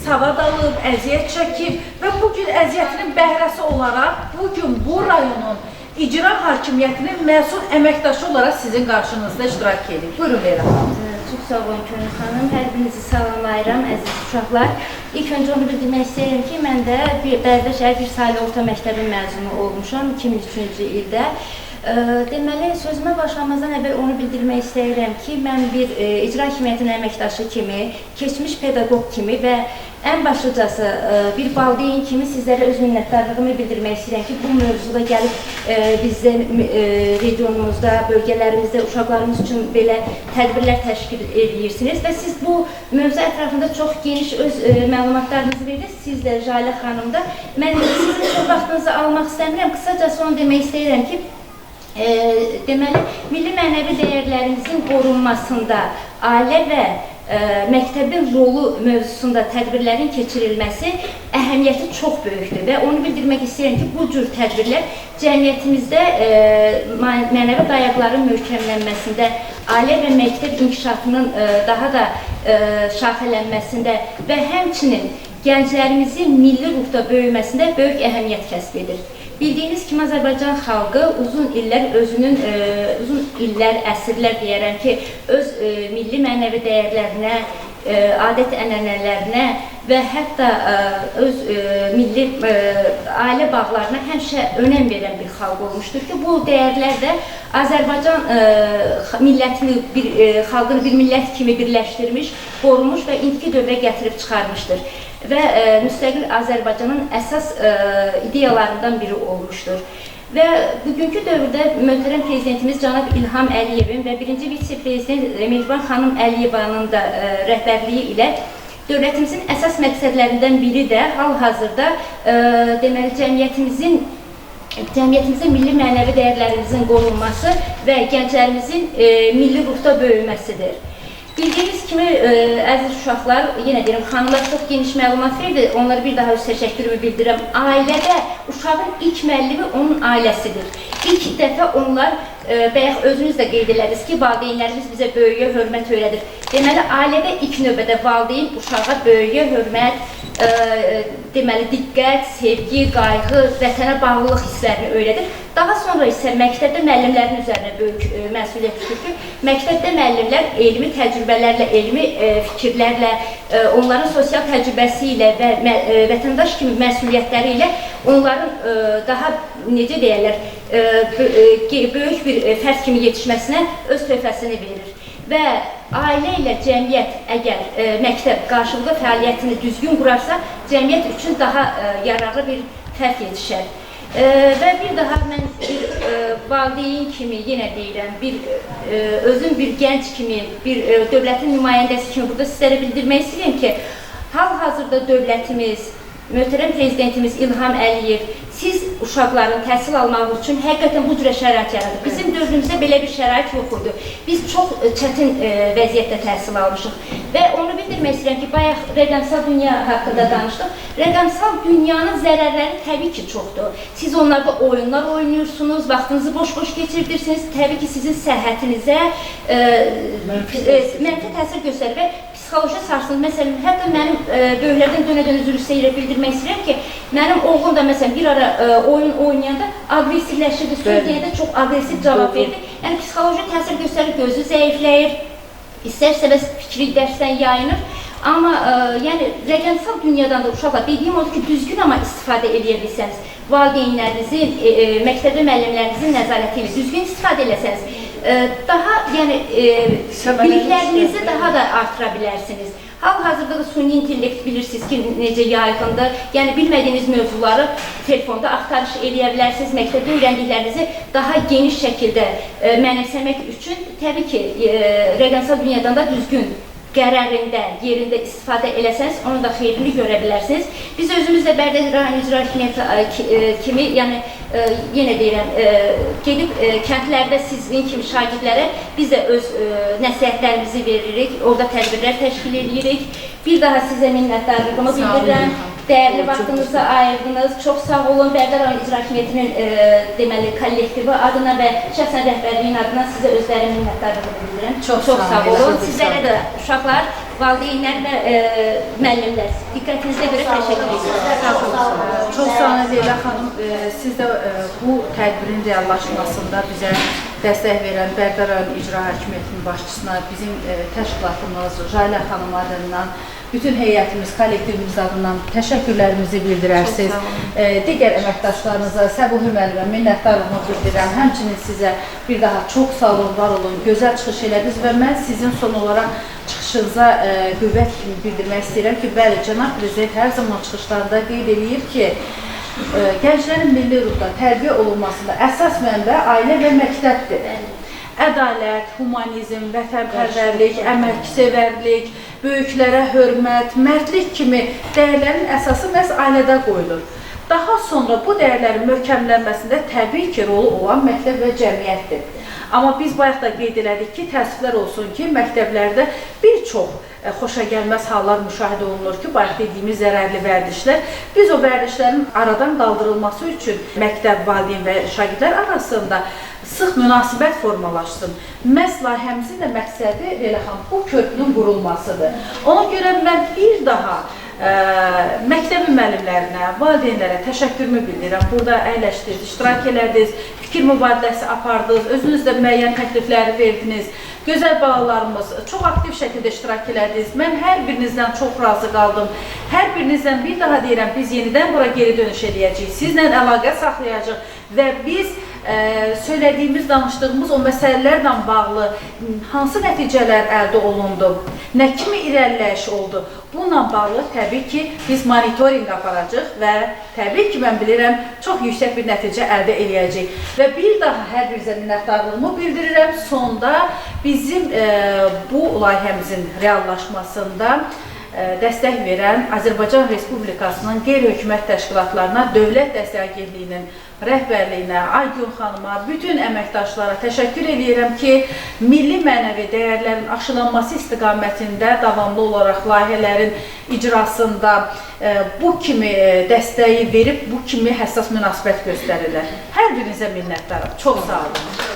savad alıb, əziyyət çəkib və bugün əziyyətinin bəhrəsi olaraq bugün bu rayonun İcra Hakimiyyətinin məsul əməkdaşı olaraq sizin qarşınızda iştirak edir. Buyurun Leyla xanım. Çox sağ olun Könül xanım. Hər birinizi salamlayıram, əziz uşaqlar. İlk öncə onu bildirmək istəyirəm ki, mən də Bərdə şəhər bir saylı orta məktəbin məzunu olmuşam 2003-cü ildə. Deməli, sözümə başlamazdan əvvəl onu bildirmək istəyirəm ki, mən bir icra hakimiyyətinin əməkdaşı kimi, keçmiş pedaqoq kimi və ən başlıcası bir valideyn kimi sizlərə öz minnətdarlığımı bildirmək istəyirəm ki, bu mövzuda gəlib bizdə regionumuzda, bölgələrimizdə uşaqlarımız üçün belə tədbirlər təşkil edirsiniz və siz bu mövzu ətrafında çox geniş öz məlumatlarınızı verirsiniz. Siz də, Jalə xanım da. Mən sizin çox vaxtınızı almaq istəmirəm. Qısacası onu demək istəyirəm ki, deməli, milli mənəvi dəyərlərimizin qorunmasında ailə və məktəbin rolu mövzusunda tədbirlərin keçirilməsi əhəmiyyəti çox böyükdür və onu bildirmək istəyirəm ki, bu cür tədbirlər cəmiyyətimizdə mənəvi dayaqların möhkəmlənməsində, ailə və məktəb inkişafının daha da şaxələnməsində və həmçinin gənclərimizin milli ruhda böyüməsində böyük əhəmiyyət kəsb edir. Bildiyiniz kimi Azərbaycan xalqı uzun illər əsrlər deyərəm ki, öz milli mənəvi dəyərlərinə, adət-ənənələrinə və hətta öz milli ailə bağlarına həmişə önəm verən bir xalq olmuşdur ki, bu dəyərlər də Azərbaycan millətini, xalqını bir millət kimi birləşdirmiş, qorumuş və indiki dövrə gətirib çıxarmışdır və müstəqil Azərbaycanın əsas ideyalarından biri olmuşdur. Və bugünkü dövrdə möhtərəm prezidentimiz cənab İlham Əliyevin və birinci vitse-prezident Mehriban xanım Əliyevanın da rəhbərliyi ilə dövlətimizin əsas məqsədlərindən biri də hal-hazırda deməli cəmiyyətimizin milli mənəvi dəyərlərimizin qorunması və gənclərimizin milli ruhda böyüməsidir. Bildiyiniz kimi, əziz uşaqlar, yenə deyirəm, xanımlar çox geniş məlumat verdi, onlara bir daha öz təşəkkürümü bildirirəm. Ailədə uşağın ilk müəllimi onun ailəsidir. İlk dəfə onlar, bayaq özünüz də qeyd edədiniz ki, valideynlərimiz bizə böyüyə hörmət öyrədir. Deməli, ailədə ilk növbədə valideyn uşağa böyüyə hörmət, deməli, diqqət, sevgi, qayğı, vətənə bağlılıq hisslərini öyrədir. Daha sonra isə məktəbdə müəllimlərin üzərinə böyük məsuliyyət düşür ki, məktəbdə müəllimlər elmi təcrübələrlə, elmi fikirlərlə, onların sosial təcrübəsi ilə və vətəndaş kimi məsuliyyətləri ilə onların daha, necə deyərlər, böyük bir fərd kimi yetişməsinə öz töhfəsini verir. Və ailə ilə cəmiyyət əgər məktəb qarşılıqlı fəaliyyətini düzgün qurarsa, cəmiyyət üçün daha yararlı bir fərd yetişər. Və bir daha mən bir valideyn kimi yenə deyirəm, özüm bir gənc kimi, bir dövlətin nümayəndəsi kimi burada sizlərə bildirmək istəyirəm ki, hal-hazırda dövlətimiz, möhtərəm prezidentimiz İlham Əliyev, siz uşaqların təhsil almaq üçün həqiqətən bu cürə şərait yaradır. Bizim dövrümüzdə belə bir şərait yox idi. Biz çox çətin vəziyyətdə təhsil almışıq. Və onu bildirmək istəyirəm ki, bayaq rəqəmsal dünya haqqında danışdıq. Rəqəmsal dünyanın zərərləri təbii ki, çoxdur. Siz onlarda oyunlar oynayırsınız, vaxtınızı boş-boş keçirdirsiniz. Təbii ki, sizin səhhətinizə mənfi təsir göstərir və psixoloji sarsılır. Məsələn, hətta mənim böyüklərdən dönə-dönə üzr istəyirəm bildirmək istəyirəm ki, mənim oğlum da məsələn bir ara oyun oynayanda aqressivləşirdi, söz deyəndə çox aqressiv cavab verdi. Yəni psixoloji təsir göstərir, gözü zəifləyir, istər-istəməz fikri dərsdən yayınır. Amma yəni rəqəmsal dünyadan da uşaqlar dediyim odur ki, düzgün amma istifadə edə bilsəniz, valideynlərinizin, məktəbdə müəllimlərinizin nəzarəti ilə düzgün istifadə eləsəniz, daha yəni biliklərinizi daha da artıra bilərsiniz. Hal-hazırda da süni intellekt bilirsiniz ki, necə yayğındır. Yəni bilmədiyiniz mövzuları telefonda axtarış edə bilərsiniz. Məktəbdə öyrəndiklərinizi daha geniş şəkildə mənimsəmək üçün təbii ki, rəqəmsal dünyadan da düzgün qərarında, yerində istifadə eləsəniz, onun da xeyrini görə bilərsiniz. Biz özümüz də Bərdəli rayon icra hakimiyyəti kimi, yəni yenə deyirəm, gedib kəndlərdə sizin kimi şagirdlərə biz də öz nəsihətlərimizi veririk, orada tədbirlər təşkil edirik. Bir daha sizə minnətdarlığımı bildirirəm. Dəyərli vaxtınızı ayırdınız. Çox sağ olun. Bərdəli rayon icra hakimiyyətinin deməli kollektivi adına və şəxsən rəhbərliyin adına sizə özlərim minnətdarlığımı bildirirəm. Çox sağ olun. Sizlərə də uşaqlar, valideynlər və müəllimlər, diqqətinizə görə təşəkkür edirəm. Çox sağ olun Leyla xanım. Siz də bu tədbirin reallaşmasında bizə dəstək verən Bərdəli rayon icra hakimiyyətinin başçısına, bizim təşkilatımız, Jalə xanım adından, bütün heyətimiz, kollektivimiz adından təşəkkürlərimizi bildirərsiniz. Digər əməkdaşlarınıza, Səbuhi müəllimə minnətdarlığımı bildirirəm. Həmçinin sizə bir daha çox sağ olun, var olun, gözəl çıxış elədiniz və mən sizin son olaraq çıxışınıza qüvvət kimi bildirmək istəyirəm ki, bəli, cənab prezident hər zaman çıxışlarında qeyd edir ki, gənclərin milli ruhda tərbiyə olunmasında əsas mənbə ailə və məktəbdir. Ədalət, humanizm, vətənpərvərlik, əməksevərlik, böyüklərə hörmət, mərdlik kimi dəyərlərin əsası məhz ailədə qoyulur. Daha sonra bu dəyərlərin möhkəmlənməsində təbii ki, rolu olan məktəb və cəmiyyətdir. Amma biz bayaq da qeyd elədik ki, təəssüflər olsun ki, məktəblərdə bir çox xoşagəlməz hallar müşahidə olunur ki, bayaq dediyimiz zərərli vərdişlər. Biz o vərdişlərin aradan qaldırılması üçün məktəb, valideyn və şagirdlər arasında sıx münasibət formalaşsın. Məhz layihəmizin də məqsədi bu körpünün qurulmasıdır. Ona görə mən bir daha məktəbin müəllimlərinə, valideynlərə təşəkkürümü bildirirəm. Burada əyləşdiniz, iştirak elədiniz, fikir mübadiləsi apardınız, özünüz də müəyyən təklifləri verdiniz. Gözəl balalarımız çox aktiv şəkildə iştirak elədiniz. Mən hər birinizdən çox razı qaldım. Hər birinizdən bir daha deyirəm, biz yenidən bura geri dönüş edəcəyik. Sizlə əlaqə saxlayacaq və biz söylədiyimiz, danışdığımız o məsələlərlə bağlı hansı nəticələr əldə olundu, nə kimi irəliləyiş oldu, bununla bağlı təbii ki, biz monitorinq aparacaq və təbii ki, mən bilirəm, çox yüksək bir nəticə əldə eləyəcək. Və bir daha hər birinizə minnətdarlığımı bildirirəm. Sonda bizim bu layihəmizin reallaşmasında dəstək verən Azərbaycan Respublikasının qeyri-hökumət təşkilatlarına, Dövlət Dəstək Agentliyinin rəhbərliyinə, Aygün xanıma, bütün əməkdaşlara təşəkkür edirəm ki, milli mənəvi dəyərlərin aşılanması istiqamətində davamlı olaraq layihələrin icrasında bu kimi dəstəyi verib, bu kimi həssas münasibət göstərirlər. Hər birinizə minnətdarım. Çox sağ olun.